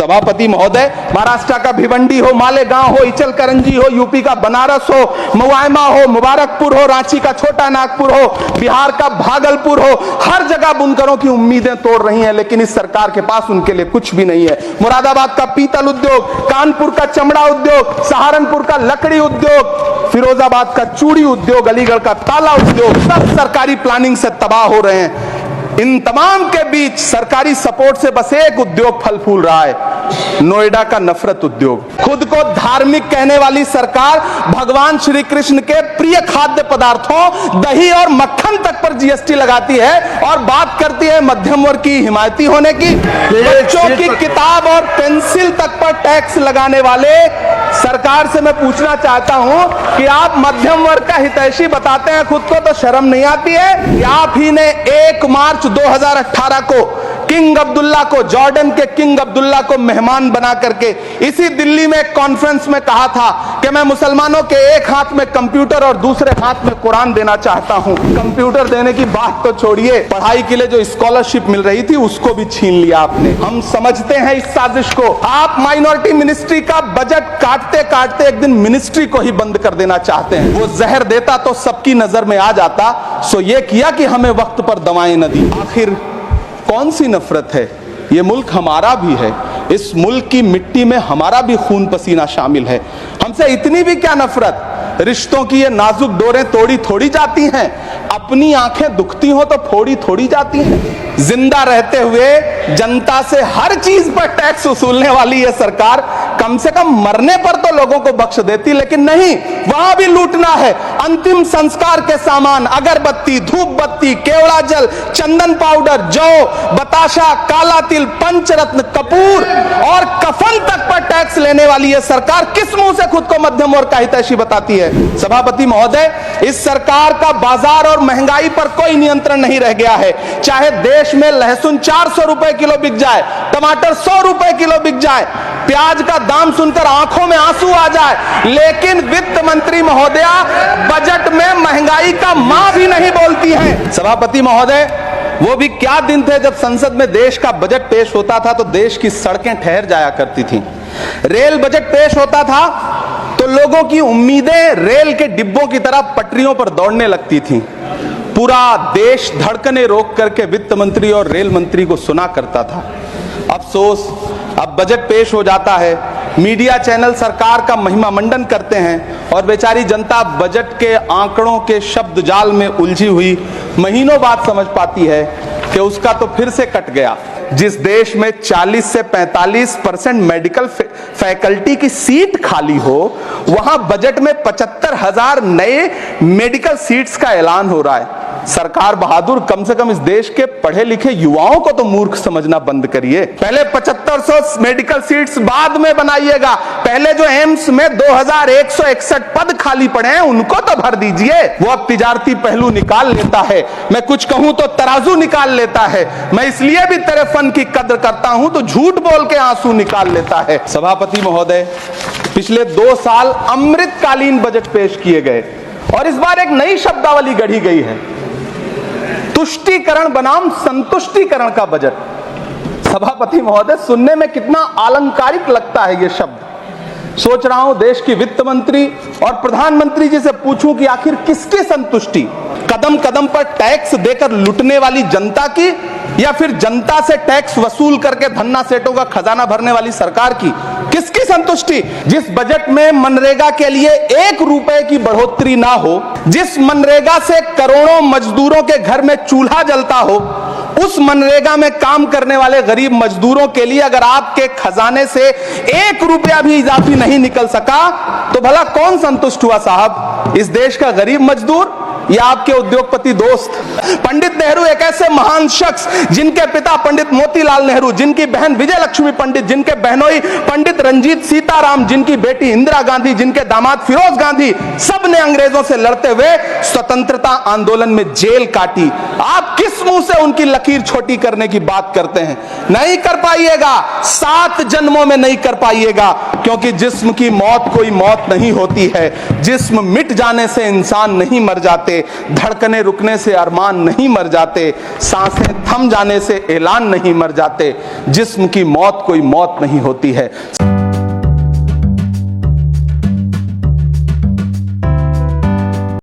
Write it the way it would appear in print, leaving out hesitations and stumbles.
सभापति महोदय, महाराष्ट्र का भिवंडी हो, मालेगांव हो, इचलकरंजी हो, यूपी का बनारस हो, मुआयमा हो, मुबारकपुर हो, रांची का छोटा नागपुर हो, बिहार का भागलपुर हो, हर जगह बुनकरों की उम्मीदें तोड़ रही हैं, लेकिन इस सरकार के पास उनके लिए कुछ भी नहीं है। मुरादाबाद का पीतल उद्योग, कानपुर का चमड़ा उद्योग, सहारनपुर का लकड़ी उद्योग, फिरोजाबाद का चूड़ी उद्योग, अलीगढ़ का ताला उद्योग, सब सरकारी प्लानिंग से तबाह हो रहे हैं। इन तमाम के बीच सरकारी सपोर्ट से बस एक उद्योग फल फूल रहा है, नोएडा का नफरत उद्योग। खुद को धार्मिक कहने वाली सरकार भगवान श्री कृष्ण के प्रिय खाद्य पदार्थों, दही और मक्खन तक पर जीएसटी लगाती है और बात करती है मध्यम वर्ग की हिमायती होने की। बच्चों की किताब और पेंसिल तक पर टैक्स लगाने वाले सरकार से मैं पूछना चाहता हूं कि आप मध्यम वर्ग का हितैषी बताते हैं खुद को, तो शर्म नहीं आती है? आप ही ने 1 मार्च 2018 को किंग अब्दुल्ला को, जॉर्डन के किंग अब्दुल्ला को मेहमान बना करके इसी दिल्ली में एक कॉन्फ्रेंस में कहा था कि मैं मुसलमानों के एक हाथ में कंप्यूटर और दूसरे हाथ में कुरान देना चाहता हूं। कंप्यूटर देने की बात तो छोड़िए, पढ़ाई के लिए जो स्कॉलरशिप मिल रही थी उसको भी छीन लिया आपने। हम समझते हैं इस साजिश को। आप माइनॉरिटी मिनिस्ट्री का बजट काटते काटते एक दिन मिनिस्ट्री को ही बंद कर देना चाहते हैं। वो जहर देता तो सबकी नजर में आ जाता, सो ये किया कि हमें वक्त पर दवाएं न दी। आखिर कौन सी नफरत है? ये मुल्क हमारा भी है, इस मुल्क की मिट्टी में हमारा भी खून पसीना शामिल है। हमसे इतनी भी क्या नफरत? रिश्तों की ये नाजुक डोरें तोड़ी थोड़ी जाती हैं, अपनी आंखें दुखती हो तो फोड़ी थोड़ी जाती हैं। जिंदा रहते हुए जनता से हर चीज पर टैक्स वसूलने वाली ये सरकार कम से कम मरने पर तो लोगों को बख्श देती, लेकिन नहीं, वहां भी लूटना है। अंतिम संस्कार के सामान, अगरबत्ती, धूप बत्ती, केवड़ा जल, चंदन पाउडर, जौ, बताशा, काला तिल, पंचरत्न, कपूर और कफन तक पर टैक्स लेने वाली यह सरकार किस मुंह से खुद को मध्यम वर्ग का हितैषी बताती है? सभापति महोदय, इस सरकार का बाजार और महंगाई पर कोई नियंत्रण नहीं रह गया है। चाहे देश में लहसुन 400 रुपए किलो बिक जाए, टमाटर 100 रुपए किलो बिक जाए, प्याज का दाम सुनकर आंखों में आंसू आ जाए, लेकिन वित्त मंत्री महोदया बजट में महंगाई का मां भी नहीं बोलती हैं। सभापति महोदय, वो भी क्या दिन थे जब संसद में देश का बजट पेश होता था तो देश की सड़कें ठहर जाया करती थीं। रेल बजट पेश होता था तो लोगों की उम्मीदें रेल के डिब्बों की तरह पटरियों पर दौड़ने लगती थीं। पूरा देश धड़कने रोक करके वित्त मंत्री और रेल मंत्री को सुना करता था। अफसोस, अब बजट पेश हो जाता है, मीडिया चैनल सरकार का महिमा मंडन करते हैं और बेचारी जनता बजट के आंकड़ों के शब्द जाल में उलझी हुई महीनों बाद समझ पाती है कि उसका तो फिर से कट गया। जिस देश में 40 से 45% मेडिकल फैकल्टी की सीट खाली हो, वहां बजट में 75,000 नए मेडिकल सीट्स का ऐलान हो रहा है। सरकार बहादुर, कम से कम इस देश के पढ़े लिखे युवाओं को तो मूर्ख समझना बंद करिए। पहले 7500 मेडिकल सीट्स बाद में बनाइएगा। पहले जो एम्स में 2161 पद खाली पड़े हैं उनको तो भर दीजिए। वो अब तिजारती पहलू निकाल लेता है, मैं कुछ कहूं तो तराजू निकाल लेता है। मैं इसलिए भी तेरे फन की कद्र करता हूं तो झूठ बोल के आंसू निकाल लेता है। सभापति महोदय, पिछले 2 साल अमृतकालीन बजट पेश किए गए और इस बार एक नई शब्दावली गढ़ी गई है, तुष्टीकरण बनाम संतुष्टीकरण का बजट। सभापति महोदय, सुनने में कितना अलंकारिक लगता है ये शब्द। सोच रहा हूं देश की वित्त मंत्री और प्रधानमंत्री जी से पूछूं कि आखिर किसकी संतुष्टि? कदम कदम पर टैक्स देकर लुटने वाली जनता की, या फिर जनता से टैक्स वसूल करके धन्ना सेठों का खजाना भरने वाली सरकार की? किसकी संतुष्टि? जिस बजट में मनरेगा के लिए 1 रुपए की बढ़ोतरी ना हो, जिस मनरेगा से करोड़ों मजदूरों के घर में चूल्हा जलता हो, उस मनरेगा में काम करने वाले गरीब मजदूरों के लिए अगर आपके खजाने से 1 रुपया भी इजाफी नहीं निकल सका तो भला कौन संतुष्ट हुआ साहब? इस देश का गरीब मजदूर या आपके उद्योगपति दोस्त? पंडित नेहरू एक ऐसे महान शख्स जिनके पिता पंडित मोतीलाल नेहरू, जिनकी बहन विजय लक्ष्मी पंडित, जिनके बहनोई पंडित रंजीत सीताराम, जिनकी बेटी इंदिरा गांधी, जिनके दामाद फिरोज गांधी, सब ने अंग्रेजों से लड़ते हुए स्वतंत्रता आंदोलन में जेल काटी। आप किस मुंह से उनकी लकीर छोटी करने की बात करते हैं? नहीं कर पाइएगा, 7 जन्मों में नहीं कर पाइएगा, क्योंकि जिस्म की मौत कोई मौत नहीं होती है। जिस्म मिट जाने से इंसान नहीं मर जाते, जाते, धड़कने रुकने से अरमान नहीं मर जाते, सांसें थम जाने से ऐलान नहीं मर जाते, जिस्म की मौत कोई मौत नहीं होती है।